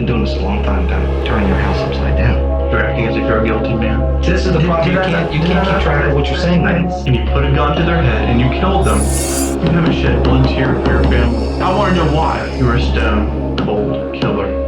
been doing this a long time, turning your house upside down. You're acting as if you're a guilty man. This is the problem. You can't keep track of what you're saying, man. And you put a gun to their head and you killed them. You haven't shed blood tear for your family. I want to know why. You're a stone cold killer.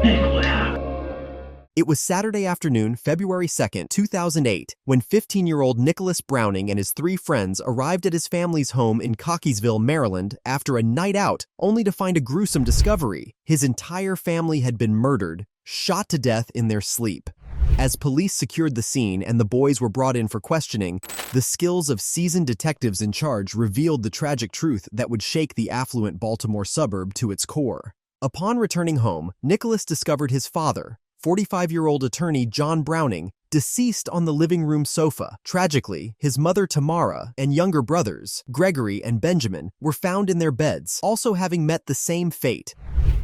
It was Saturday afternoon, February 2nd, 2008, when 15-year-old Nicholas Browning and his 3 friends arrived at his family's home in Cockeysville, Maryland, after a night out, only to find a gruesome discovery. His entire family had been murdered, shot to death in their sleep. As police secured the scene and the boys were brought in for questioning, the skills of seasoned detectives in charge revealed the tragic truth that would shake the affluent Baltimore suburb to its core. Upon returning home, Nicholas discovered his father, 45-year-old attorney John Browning, deceased on the living room sofa. Tragically, his mother Tamara and younger brothers, Gregory and Benjamin, were found in their beds, also having met the same fate.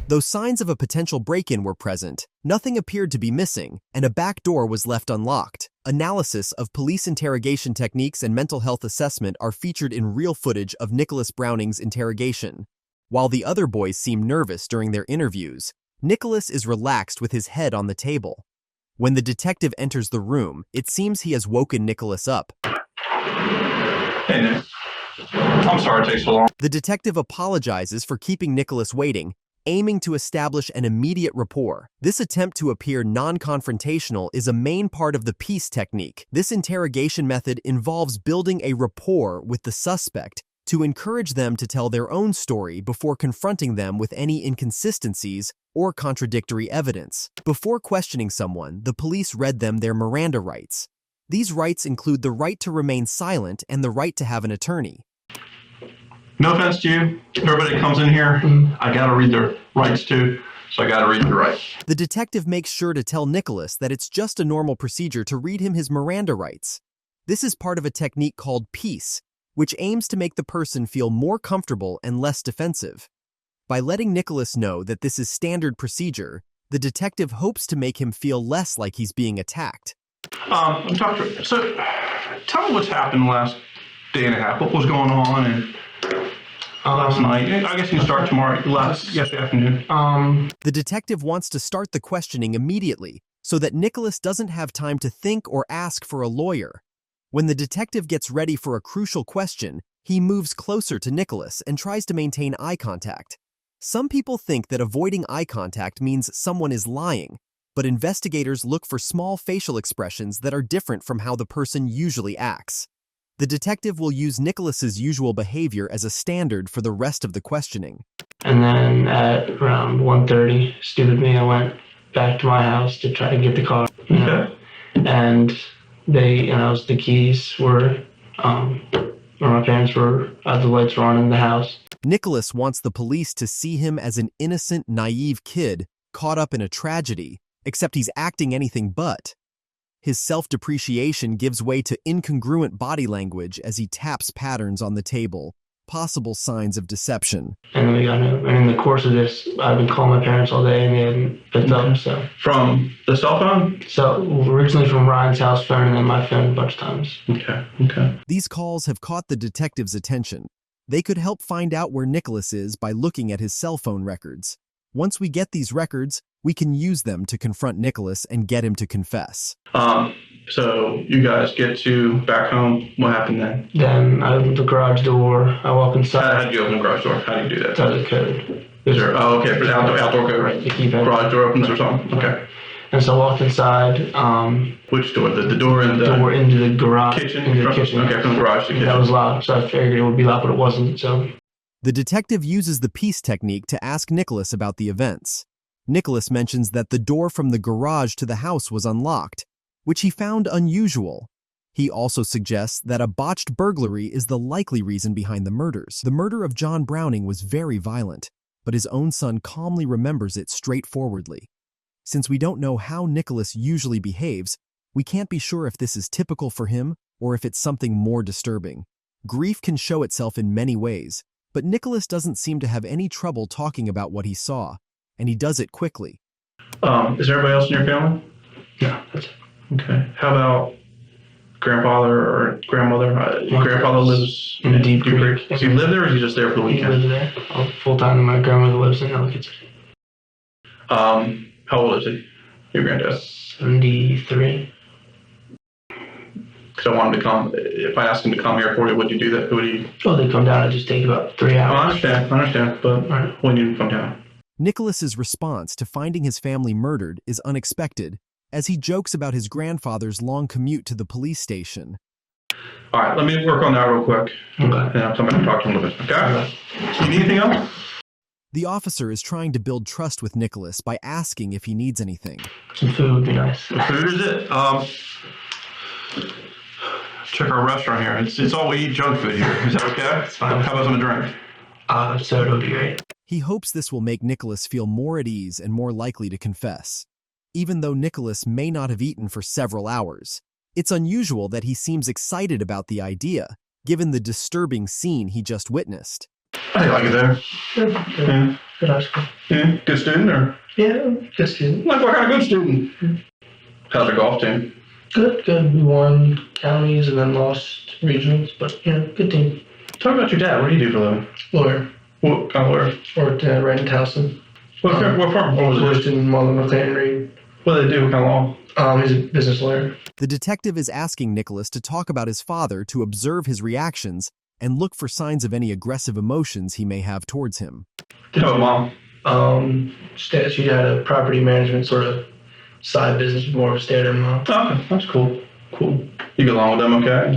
Though signs of a potential break-in were present, nothing appeared to be missing, and a back door was left unlocked. Analysis of police interrogation techniques and mental health assessment are featured in real footage of Nicholas Browning's interrogation. While the other boys seem nervous during their interviews, Nicholas is relaxed with his head on the table. When the detective enters the room, it seems he has woken Nicholas up. Hey, Nick. I'm sorry it takes so long. The detective apologizes for keeping Nicholas waiting, aiming to establish an immediate rapport. This attempt to appear non-confrontational is a main part of the peace technique. This interrogation method involves building a rapport with the suspect to encourage them to tell their own story before confronting them with any inconsistencies or contradictory evidence. Before questioning someone, the police read them their Miranda rights. These rights include the right to remain silent and the right to have an attorney. No offense to you. Everybody comes in here, I gotta read their rights too, so I gotta read your rights. The detective makes sure to tell Nicholas that it's just a normal procedure to read him his Miranda rights. This is part of a technique called peace, which aims to make the person feel more comfortable and less defensive. By letting Nicholas know that this is standard procedure, the detective hopes to make him feel less like he's being attacked. Doctor, so tell me what's happened the last day and a half. What was going on and last night? I guess you can start tomorrow, yesterday afternoon. The detective wants to start the questioning immediately so that Nicholas doesn't have time to think or ask for a lawyer. When the detective gets ready for a crucial question, he moves closer to Nicholas and tries to maintain eye contact. Some people think that avoiding eye contact means someone is lying, but investigators look for small facial expressions that are different from how the person usually acts. The detective will use Nicholas's usual behavior as a standard for the rest of the questioning. And then at around 1:30, stupid me, I went back to my house to try to get the car. And the keys were, where my parents were, the lights were on in the house. Nicholas wants the police to see him as an innocent, naive kid caught up in a tragedy, except he's acting anything but. His self-depreciation gives way to incongruent body language as he taps patterns on the table, possible signs of deception. And then we got him. And in the course of this, I've been calling my parents all day and they hadn't picked up, so. From the cell phone? So originally from Ryan's house phone and then my phone a bunch of times. Okay. These calls have caught the detective's attention. They could help find out where Nicholas is by looking at his cell phone records. Once we get these records, we can use them to confront Nicholas and get him to confess. So you guys get to back home. What happened then? Then I opened the garage door. I walk inside. How did you open the garage door? How do you do that? That's the code. Is there? Oh, okay. For the outdoor code, right? The keypad. Garage door opens or something. Okay. And so I walked inside. Which door? The door in the door into the garage. Kitchen. Into the kitchen. Okay, from the garage to the kitchen. That was loud, so I figured it would be loud, but it wasn't. So the detective uses the peace technique to ask Nicholas about the events. Nicholas mentions that the door from the garage to the house was unlocked, which he found unusual. He also suggests that a botched burglary is the likely reason behind the murders. The murder of John Browning was very violent, but his own son calmly remembers it straightforwardly. Since we don't know how Nicholas usually behaves, we can't be sure if this is typical for him or if it's something more disturbing. Grief can show itself in many ways, but Nicholas doesn't seem to have any trouble talking about what he saw, and he does it quickly. Is there anybody else in your family? no, that's it. Okay. How about grandfather or grandmother? Your grandfather lives in Deep Creek. Does he live there or is he just there for the He weekend? lives there full time, and my grandmother lives in Ellicott City. How How old is he? Your granddad? 73. Because I want him to come. If I asked him to come here for you, would you do that? Would he? Oh, they come down. It just take about 3 Oh, hours. I understand. But when you come down. Nicholas's response to finding his family murdered is unexpected, as he jokes about his grandfather's long commute to the police station. All right, let me work on that real quick. Okay. And I'll come back and talk to him a little bit. Okay? You need anything else? The officer is trying to build trust with Nicholas by asking if he needs anything. Some food would be nice. What food is it? Check our restaurant here. It's all we eat junk food here. Is that okay? It's fine. How about some drink? Soda would be great. He hopes this will make Nicholas feel more at ease and more likely to confess. Even though Nicholas may not have eaten for several hours, it's unusual that he seems excited about the idea, given the disturbing scene he just witnessed. How do you like it there? Good. Yeah. Good high school. Yeah. Good student or? Yeah, good student. Like what kind of good student? How's your golf team? Good. We won counties and then lost regionals, but good team. Talk about your dad. What do you do for a living? Lawyer. What kind of lawyer? Worked right in Towson. What firm? What was Worked it? in Mullen, McLean, Reed. What do they do? What kind of law? He's a business lawyer. The detective is asking Nicholas to talk about his father to observe his reactions and look for signs of any aggressive emotions he may have towards him. Oh, mom. She had a property management sort of side business, more of a stay-at-home mom. Okay, that's cool. Cool. You get along with them okay?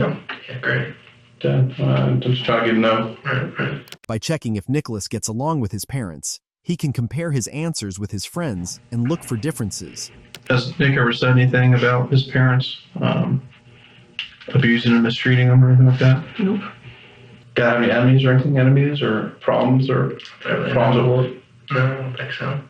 Yeah, great. Dad, I'm just trying to get to know. Right. By checking if Nicholas gets along with his parents, he can compare his answers with his friends and look for differences. Has Nick ever said anything about his parents abusing and mistreating him or anything like that? Nope. Got any enemies or anything? Enemies or problems problems at work? No, I don't think so.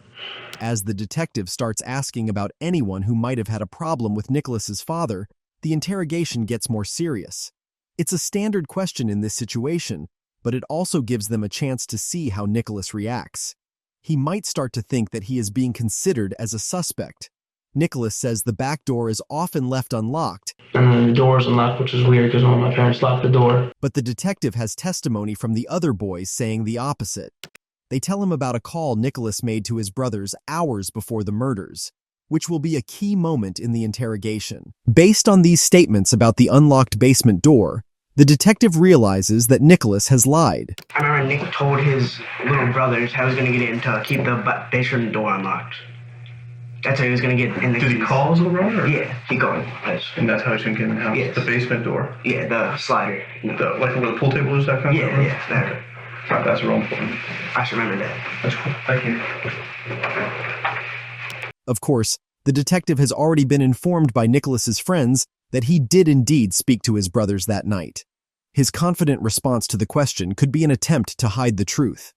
As the detective starts asking about anyone who might have had a problem with Nicholas's father, the interrogation gets more serious. It's a standard question in this situation, but it also gives them a chance to see how Nicholas reacts. He might start to think that he is being considered as a suspect. Nicholas says the back door is often left unlocked, And then the door's unlocked, which is weird because one of my parents locked the door. but the detective has testimony from the other boys saying the opposite. They tell him about a call Nicholas made to his brothers hours before the murders, which will be a key moment in the interrogation. Based on these statements about the unlocked basement door, the detective realizes that Nicholas has lied. I remember Nick told his little brothers how he was going to get in to keep the basement door unlocked. That's how he was going to get in the Did he keys. call his little brother? Or? Yeah, he called him. And that's how he's going to get in the house? Yes. The basement door? Yeah, the slider. No. Like where the pool table is, that kind of stuff? Yeah, that. Right, that's real important. I should remember that. That's cool. Thank you. Of course, the detective has already been informed by Nicholas's friends that he did indeed speak to his brothers that night. His confident response to the question could be an attempt to hide the truth.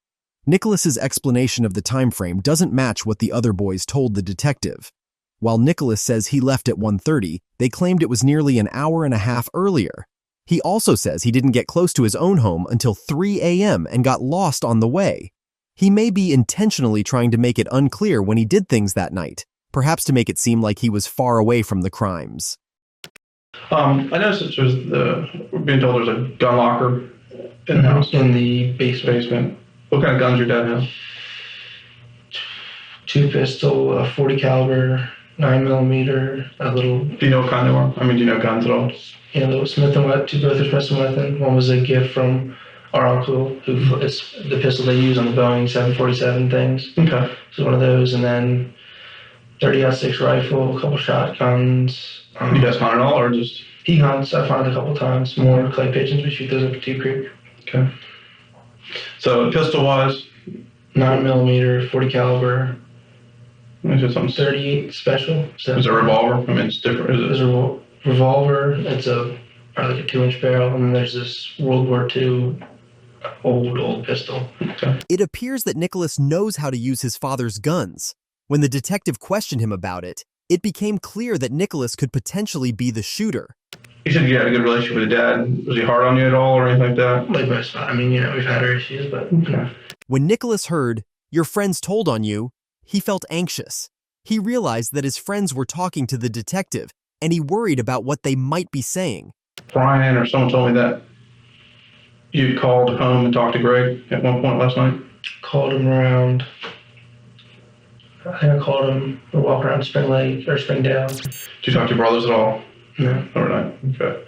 Nicholas's explanation of the time frame doesn't match what the other boys told the detective. While Nicholas says he left at 1:30, they claimed it was nearly an hour and a half earlier. He also says he didn't get close to his own home until 3 a.m. and got lost on the way. He may be intentionally trying to make it unclear when he did things that night, perhaps to make it seem like he was far away from the crimes. I noticed we're being told there's a gun locker in the house. In the basement. What kind of guns your dad have? 2 pistol, a 40 caliber, 9mm, a little, Do you know what kind they were? I mean, do you know guns at all? little Smith & Wesson, 2 both are Smith & Wesson. One was a gift from our uncle, who it's the pistol they use on the Boeing 747 things. Okay. So one of those, and then 30-06 rifle, a couple shotguns. You guys hunt at all or just? He hunts. I've hunted a couple times. More clay pigeons. We shoot those up at Deep Creek. Okay. So pistol-wise? 9mm, 40 caliber, Is it something? 38 special. So Is it a revolver? I mean, it's different. There's a revolver. It's probably like a 2-inch barrel, and then there's this World War II old pistol. Okay. It appears that Nicholas knows how to use his father's guns. When the detective questioned him about it, it became clear that Nicholas could potentially be the shooter. You said you had a good relationship with your dad. Was he hard on you at all or anything like that? Like most, I mean, we've had our issues, but Okay. When Nicholas heard, "Your friends told on you," he felt anxious. He realized that his friends were talking to the detective, and he worried about what they might be saying. Brian or someone told me that you called home and talked to Greg at one point last night. called him around I think I called him to walk around Spring Lake or Springdale. Did you talk to your brothers at all? No. Overnight? Okay.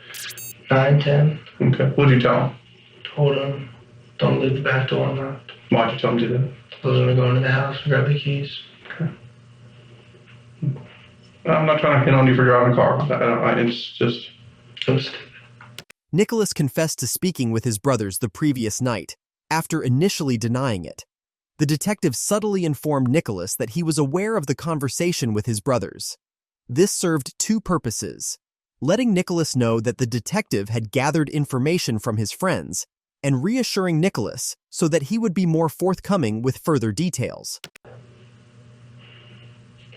9, 10. Okay. What did you tell them? Told him, don't leave the back door unlocked. Why'd you tell them to do that? I was gonna go into the house and grab the keys. Okay. I'm not trying to hit on you for driving a car. It's just... It was Nicholas confessed to speaking with his brothers the previous night, after initially denying it. The detective subtly informed Nicholas that he was aware of the conversation with his brothers. This served two purposes: letting Nicholas know that the detective had gathered information from his friends, and reassuring Nicholas so that he would be more forthcoming with further details.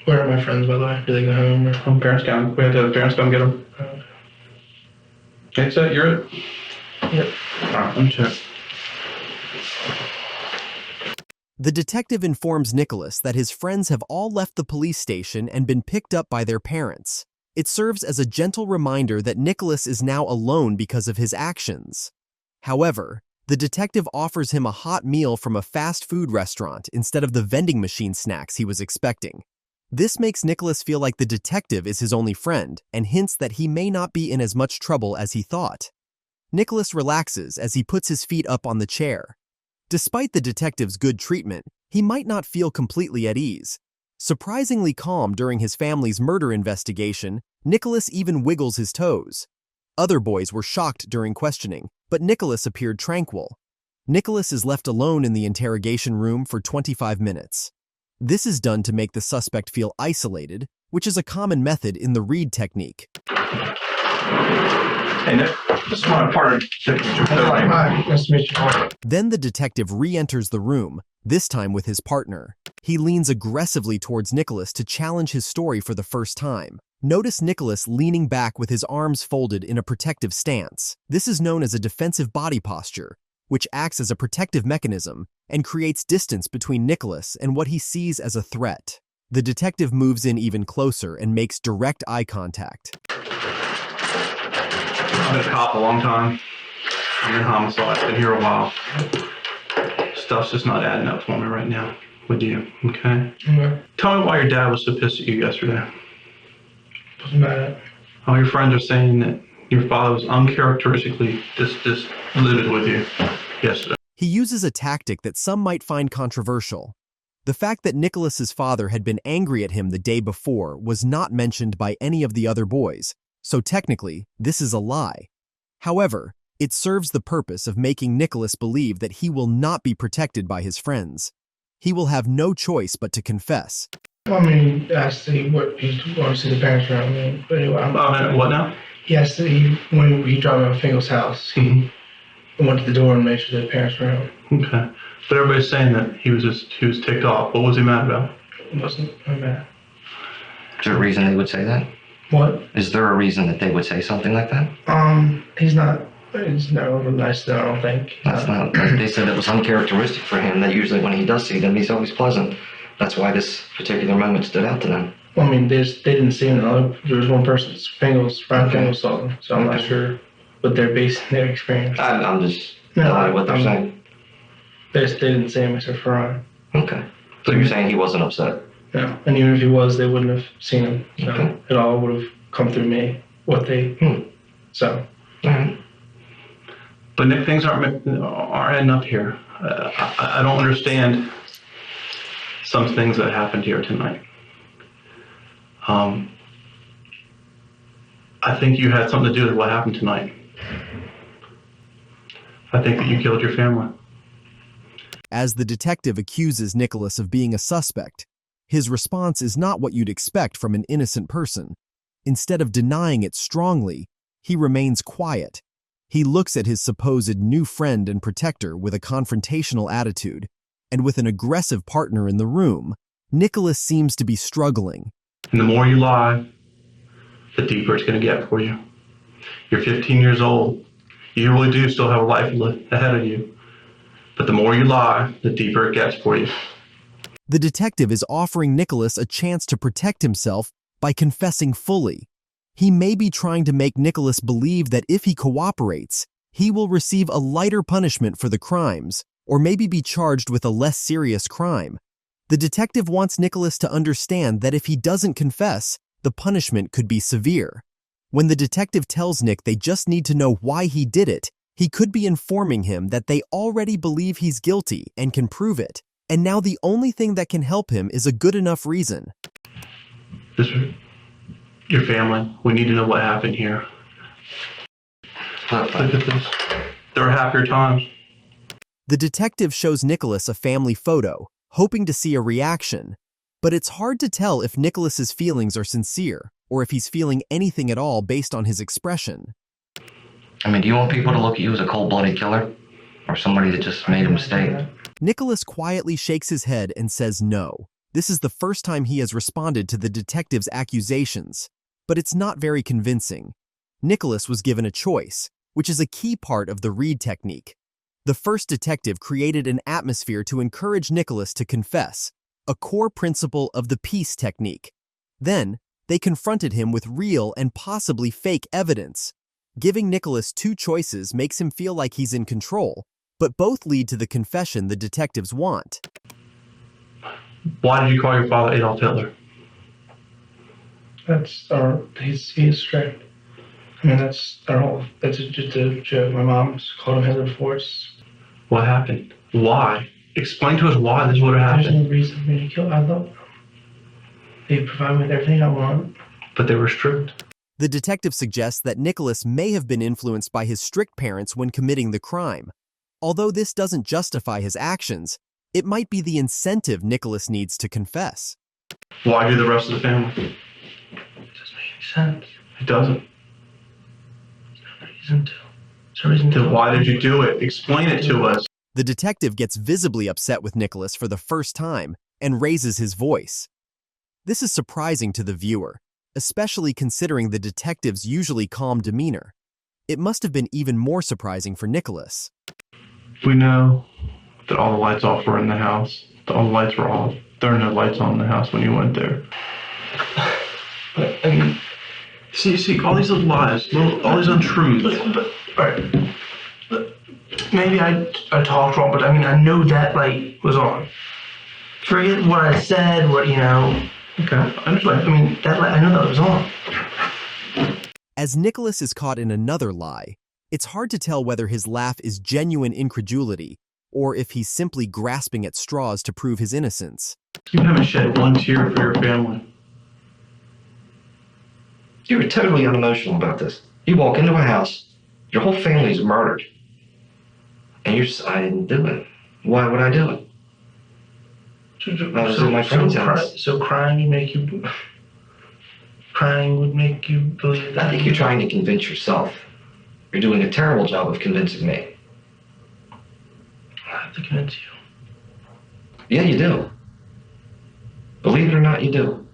Where are my friends, by the way? Do they go home? Or? Parents come. We have to have parents come get them. It's it. You're it. Yep. All right, let me check. The detective informs Nicholas that his friends have all left the police station and been picked up by their parents. It serves as a gentle reminder that Nicholas is now alone because of his actions. However, the detective offers him a hot meal from a fast food restaurant instead of the vending machine snacks he was expecting. This makes Nicholas feel like the detective is his only friend and hints that he may not be in as much trouble as he thought. Nicholas relaxes as he puts his feet up on the chair. Despite the detective's good treatment, he might not feel completely at ease. Surprisingly calm during his family's murder investigation, Nicholas even wiggles his toes. Other boys were shocked during questioning, but Nicholas appeared tranquil. Nicholas is left alone in the interrogation room for 25 minutes. This is done to make the suspect feel isolated, which is a common method in the Reed technique. Hey, Nick, this is my partner. Hi, nice to meet you. Then the detective re-enters the room, this time with his partner. He leans aggressively towards Nicholas to challenge his story for the first time. Notice Nicholas leaning back with his arms folded in a protective stance. This is known as a defensive body posture, which acts as a protective mechanism and creates distance between Nicholas and what he sees as a threat. The detective moves in even closer and makes direct eye contact. I've been a cop a long time. I'm in homicide. Been here a while. Stuff's just not adding up for me right now with you, okay? Okay. Tell me why your dad was so pissed at you yesterday. Wasn't bad. All your friends are saying that your father was uncharacteristically dislivid with you yesterday. He uses a tactic that some might find controversial. The fact that Nicholas's father had been angry at him the day before was not mentioned by any of the other boys, so technically, this is a lie. However, it serves the purpose of making Nicholas believe that he will not be protected by his friends. He will have no choice but to confess. Well, I mean, I see what he wants to see the parents around me. But anyway, What now? yes, when he dropped me off Fingal's house, he went to the door and made sure the parents were home. Okay. But everybody's saying that he was ticked off. What was he mad about? It wasn't bad. Is there a reason they would say that? What? Is there a reason that they would say something like that? He's not really nice though, I don't think. That's not. They said it was uncharacteristic for him. That usually when he does see them, he's always pleasant. That's why this particular moment stood out to them. Well, I mean, they didn't see him. There was one person, Brian Fingal saw them, so I'm not sure what they're basing their experience. I'm just telling what they're saying. They didn't see him except for Ryan. Okay. So you're saying he wasn't upset? No, and even if he was, they wouldn't have seen him. So Okay. it all would have come through me. So. All right. But Nick, things aren't adding up here. I don't understand some things that happened here tonight. I think you had something to do with what happened tonight. I think that you killed your family. As the detective accuses Nicholas of being a suspect, his response is not what you'd expect from an innocent person. Instead of denying it strongly, he remains quiet. He looks at his supposed new friend and protector with a confrontational attitude, and with an aggressive partner in the room, Nicholas seems to be struggling. And the more you lie, the deeper it's going to get for you. You're 15 years old. You really do still have a life ahead of you. But the more you lie, the deeper it gets for you. The detective is offering Nicholas a chance to protect himself by confessing fully. He may be trying to make Nicholas believe that if he cooperates, he will receive a lighter punishment for the crimes, or maybe be charged with a less serious crime. The detective wants Nicholas to understand that if he doesn't confess, the punishment could be severe. When the detective tells Nick they just need to know why he did it, he could be informing him that they already believe he's guilty and can prove it, and now the only thing that can help him is a good enough reason. This is your family. We need to know what happened here. Look at this. There were happier times. The detective shows Nicholas a family photo, hoping to see a reaction, but it's hard to tell if Nicholas's feelings are sincere or if he's feeling anything at all based on his expression. I mean, do you want people to look at you as a cold-blooded killer? Or somebody that just made a mistake? Nicholas quietly shakes his head and says no. This is the first time he has responded to the detective's accusations, but it's not very convincing. Nicholas was given a choice, which is a key part of the Reed technique. The first detective created an atmosphere to encourage Nicholas to confess, a core principle of the peace technique. Then, they confronted him with real and possibly fake evidence. Giving Nicholas two choices makes him feel like he's in control, but both lead to the confession the detectives want. Why did you call your father Adolf Hitler? He's strict. I mean, that's just a joke. My mom's called him Hitler before. What happened? Why? Explain to us why this would have There's happened. no reason for me to kill. I love them. They provide me with everything I want. But they were strict. The detective suggests that Nicholas may have been influenced by his strict parents when committing the crime. Although this doesn't justify his actions, it might be the incentive Nicholas needs to confess. Why do the rest of the family? It doesn't make any sense. It doesn't. There's no reason to. There's no reason to. Then why did you do it? Explain it to us. The detective gets visibly upset with Nicholas for the first time and raises his voice. This is surprising to the viewer, especially considering the detective's usually calm demeanor. It must have been even more surprising for Nicholas. We know that all the lights off were in the house. All the lights were off. There were no lights on in the house when you went there. But, I mean, See, all these little lies, all these untruths. all right. Maybe I talked wrong, but I mean, I know that light was on. Forget what I said, Okay, I understand. But, I mean, that light, I know that was on. As Nicholas is caught in another lie, it's hard to tell whether his laugh is genuine incredulity or if he's simply grasping at straws to prove his innocence. You haven't shed one tear for your family. You were totally unemotional about this. You walk into a house, your whole family's murdered. And you're just, I didn't do it. Why would I do it? I was in my friend's house. So crying would make you believe that? I think you're trying to convince yourself. You're doing a terrible job of convincing me. I have to convince you. Yeah, you do. Believe it or not, you do.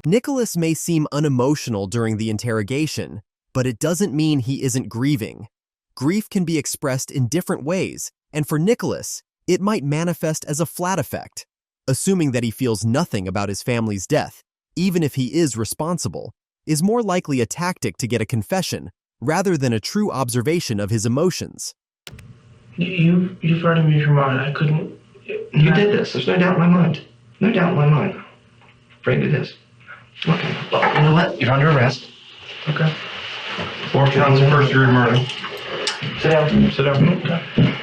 Nicholas may seem unemotional during the interrogation, but it doesn't mean he isn't grieving. Grief can be expressed in different ways, and for Nicholas, it might manifest as a flat effect. Assuming that he feels nothing about his family's death, even if he is responsible, is more likely a tactic to get a confession rather than a true observation of his emotions. You've already made your mind. I couldn't. You did this. There's no doubt in my mind. No doubt in my mind. Afraid it is. Okay. Well, you know what? You're under arrest. Okay. 4 counts of first-degree murder. Sit down. Sit down. Okay.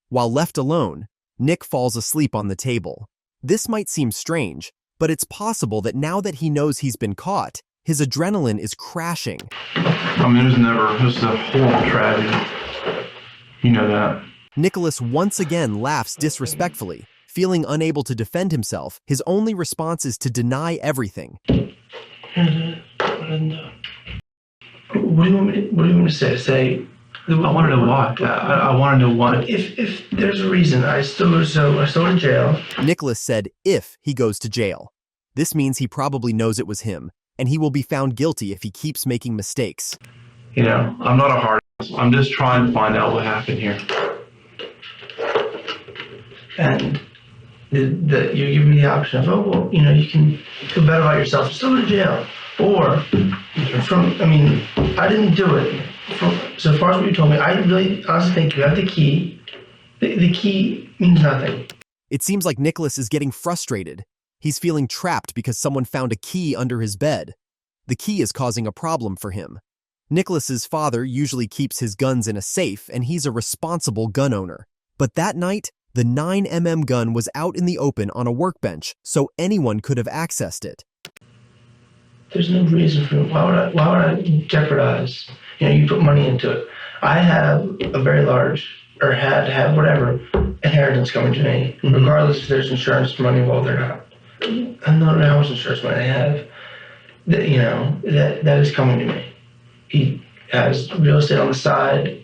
While left alone, Nick falls asleep on the table. This might seem strange, but it's possible that now that he knows he's been caught, his adrenaline is crashing. I mean, this is a horrible tragedy. You know that. Nicholas once again laughs disrespectfully. Feeling unable to defend himself, his only response is to deny everything. What do you want me to say? I want to know why. I want to know why. If there's a reason, I still go to jail. Nicholas said if he goes to jail. This means he probably knows it was him, and he will be found guilty if he keeps making mistakes. You know, I'm not a hard ass. I'm just trying to find out what happened here. And that you give me the option of, oh, well, you can feel better about yourself and still go to jail. Or I didn't do it. So far as what you told me, I really honestly think you have the key. The key means nothing. It seems like Nicholas is getting frustrated. He's feeling trapped because someone found a key under his bed. The key is causing a problem for him. Nicholas's father usually keeps his guns in a safe, and he's a responsible gun owner. But that night, the 9mm gun was out in the open on a workbench, so anyone could have accessed it. There's no reason for it. Why would I jeopardize? You put money into it. I have a very large, or had to have whatever, inheritance coming to me, regardless if there's insurance money involved or not. I don't know how much insurance money I have. That is coming to me. He has real estate on the side.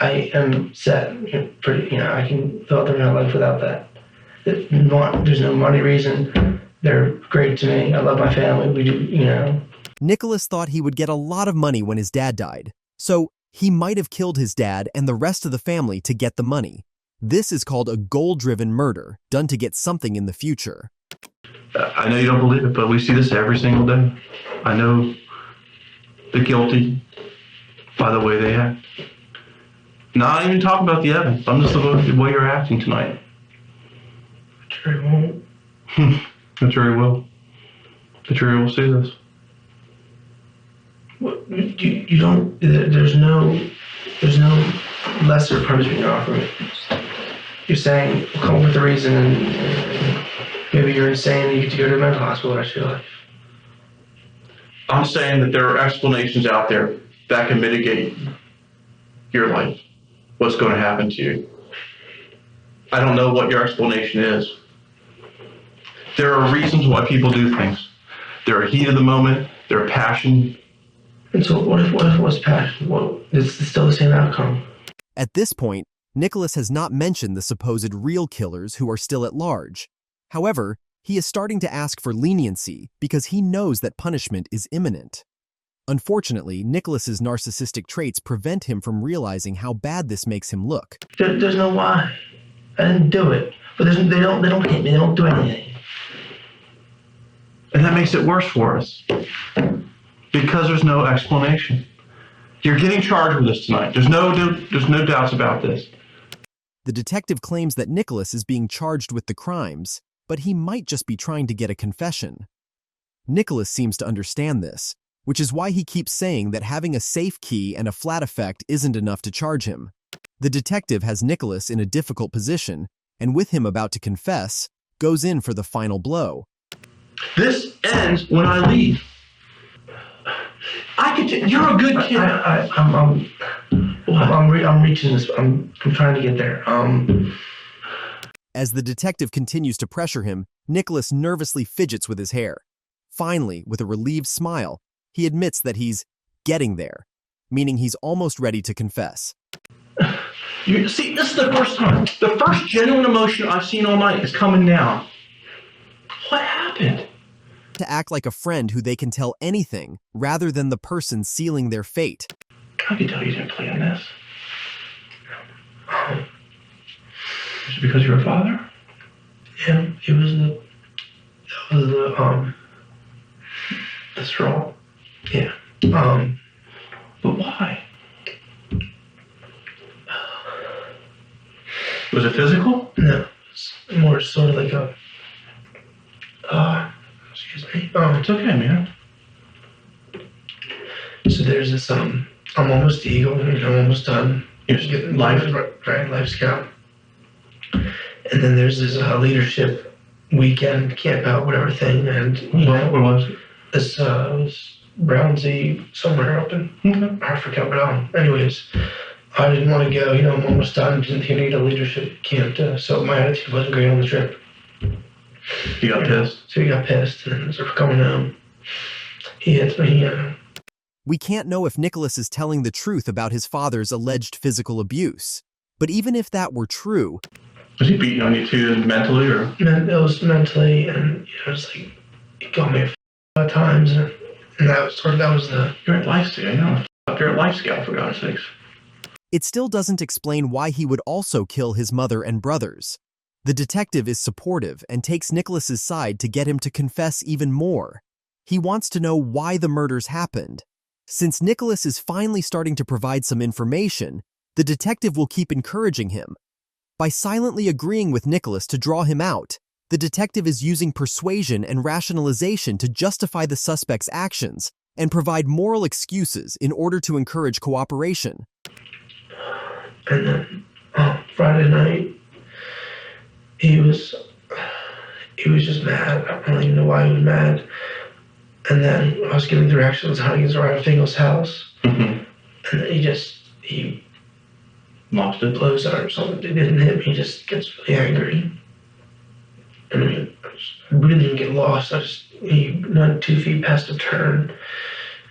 I am set. I can fill out the rest of my life without that. There's no money reason. They're great to me. I love my family. We do, Nicholas thought he would get a lot of money when his dad died, so he might have killed his dad and the rest of the family to get the money. This is called a goal-driven murder, done to get something in the future. I know you don't believe it, but we see this every single day. I know the guilty by the way they act. Not even talking about the evidence. I'm just the way you're acting tonight. The jury won't. The jury will. The jury will see this. You don't. There's no lesser punishment you're offering. You're saying, come up with a reason, and maybe you're insane and you get to go to a mental hospital the rest of your life. I'm saying that there are explanations out there that can mitigate your life. What's going to happen to you? I don't know what your explanation is. There are reasons why people do things. There are heat of the moment. There are passion. And so what if it was passion? Well, it's still the same outcome. At this point, Nicholas has not mentioned the supposed real killers who are still at large. However, he is starting to ask for leniency because he knows that punishment is imminent. Unfortunately, Nicholas's narcissistic traits prevent him from realizing how bad this makes him look. There's no why. I didn't do it. But they don't hit me. They don't do anything. And that makes it worse for us. Because there's no explanation. You're getting charged with this tonight. There's no doubts about this. The detective claims that Nicholas is being charged with the crimes, but he might just be trying to get a confession. Nicholas seems to understand this, which is why he keeps saying that having a safe key and a flat effect isn't enough to charge him. The detective has Nicholas in a difficult position, and with him about to confess, goes in for the final blow. This ends when I leave. You're a good kid. I'm reaching this. I'm trying to get there. As the detective continues to pressure him, Nicholas nervously fidgets with his hair. Finally, with a relieved smile, he admits that he's getting there, meaning he's almost ready to confess. You see, this is the first time. The first genuine emotion I've seen all night is coming now. What happened? To act like a friend who they can tell anything, rather than the person sealing their fate. I can tell you didn't plan this. Is it because you're a father? Yeah, that was the straw. Yeah. But why? Was it physical? No, it's more sort of like a, excuse me. It's okay, man. So there's this, I'm almost the eagle, I'm almost done. You're getting life. Right, life scout. And then there's this leadership weekend, camp out, whatever thing, and, Where was it? This, was Brownsea, somewhere up in Africa, but anyways, I didn't want to go, I'm almost done, didn't think I need a leadership camp, so my attitude wasn't great on the trip. You got pissed? So he got pissed, and as we're coming home, he hits me, We can't know if Nicholas is telling the truth about his father's alleged physical abuse. But even if that were true... Was he beating on you too, mentally, or...? It was mentally, and, it was like, he got me a lot of times, and that was the... You're at life scale, You're at life scale, for God's sakes. It still doesn't explain why he would also kill his mother and brothers. The detective is supportive and takes Nicholas's side to get him to confess even more. He wants to know why the murders happened. Since Nicholas is finally starting to provide some information, the detective will keep encouraging him. By silently agreeing with Nicholas to draw him out, the detective is using persuasion and rationalization to justify the suspect's actions and provide moral excuses in order to encourage cooperation. And then Friday night, he was just mad. I don't even know why he was mad. And then I was giving directions on how to get around Fingal's house. And then he Lost it. blows out or something. It didn't hit me. He just gets really angry. And we didn't even get lost. He went 2 feet past a turn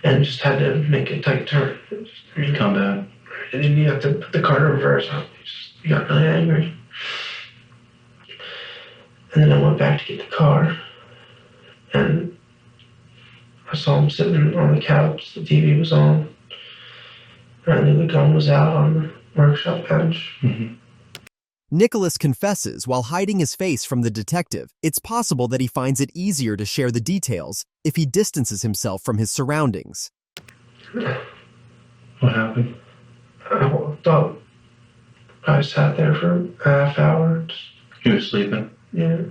and just had to make a tight turn. Come back. And then you have to put the car in reverse. He got really angry. And then I went back to get the car. And I saw him sitting on the couch. The TV was on. And I knew the gun was out on the workshop bench. Nicholas confesses while hiding his face from the detective. It's possible that he finds it easier to share the details if he distances himself from his surroundings. What happened? I walked up. I sat there for a half hour. He was sleeping. Yeah,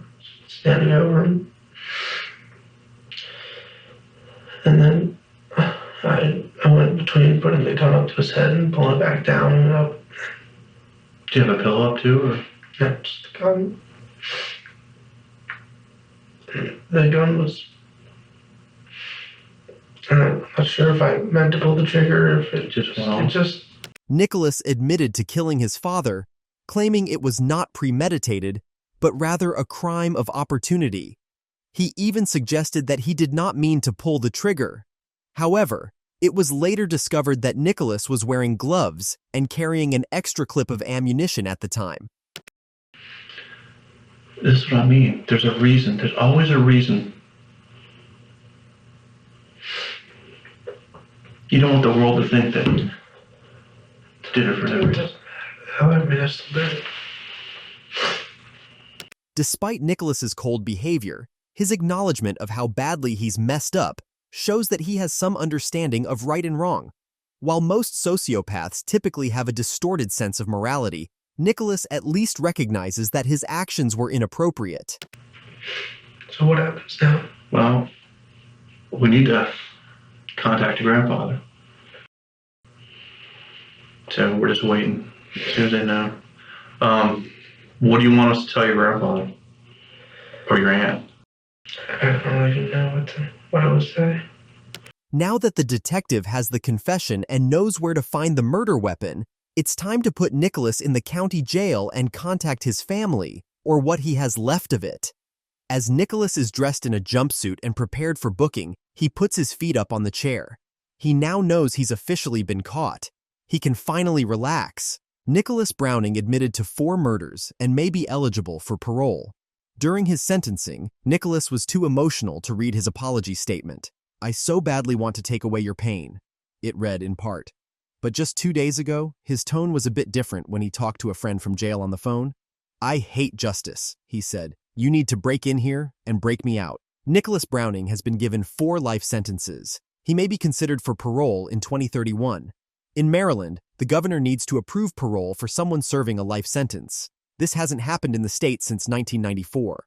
standing over him. And then I went between putting the gun up to his head and pulling it back down and up. Do you have a pillow up too, or? Yeah, just the gun. The gun was... I'm not sure if I meant to pull the trigger or if it Just went off? It just... Nicholas admitted to killing his father, claiming it was not premeditated, but rather a crime of opportunity. He even suggested that he did not mean to pull the trigger. However, it was later discovered that Nicholas was wearing gloves and carrying an extra clip of ammunition at the time. This is what I mean. There's a reason. There's always a reason. You don't want the world to think that you did it for no reason. However, that's the bit. Despite Nicholas's cold behavior, his acknowledgement of how badly he's messed up shows that he has some understanding of right and wrong. While most sociopaths typically have a distorted sense of morality, Nicholas at least recognizes that his actions were inappropriate. So what happens now? Well, we need to contact your grandfather. So we're just waiting as soon as they know. What do you want us to tell your grandfather? Or your aunt? I don't even know what I would say. Now that the detective has the confession and knows where to find the murder weapon, it's time to put Nicholas in the county jail and contact his family, or what he has left of it. As Nicholas is dressed in a jumpsuit and prepared for booking, he puts his feet up on the chair. He now knows he's officially been caught. He can finally relax. Nicholas Browning admitted to 4 murders and may be eligible for parole. During his sentencing, Nicholas was too emotional to read his apology statement. "I so badly want to take away your pain," it read in part. But just 2 days ago, his tone was a bit different when he talked to a friend from jail on the phone. "I hate justice," he said. "You need to break in here and break me out." Nicholas Browning has been given 4 life sentences. He may be considered for parole in 2031. In Maryland, the governor needs to approve parole for someone serving a life sentence. This hasn't happened in the state since 1994.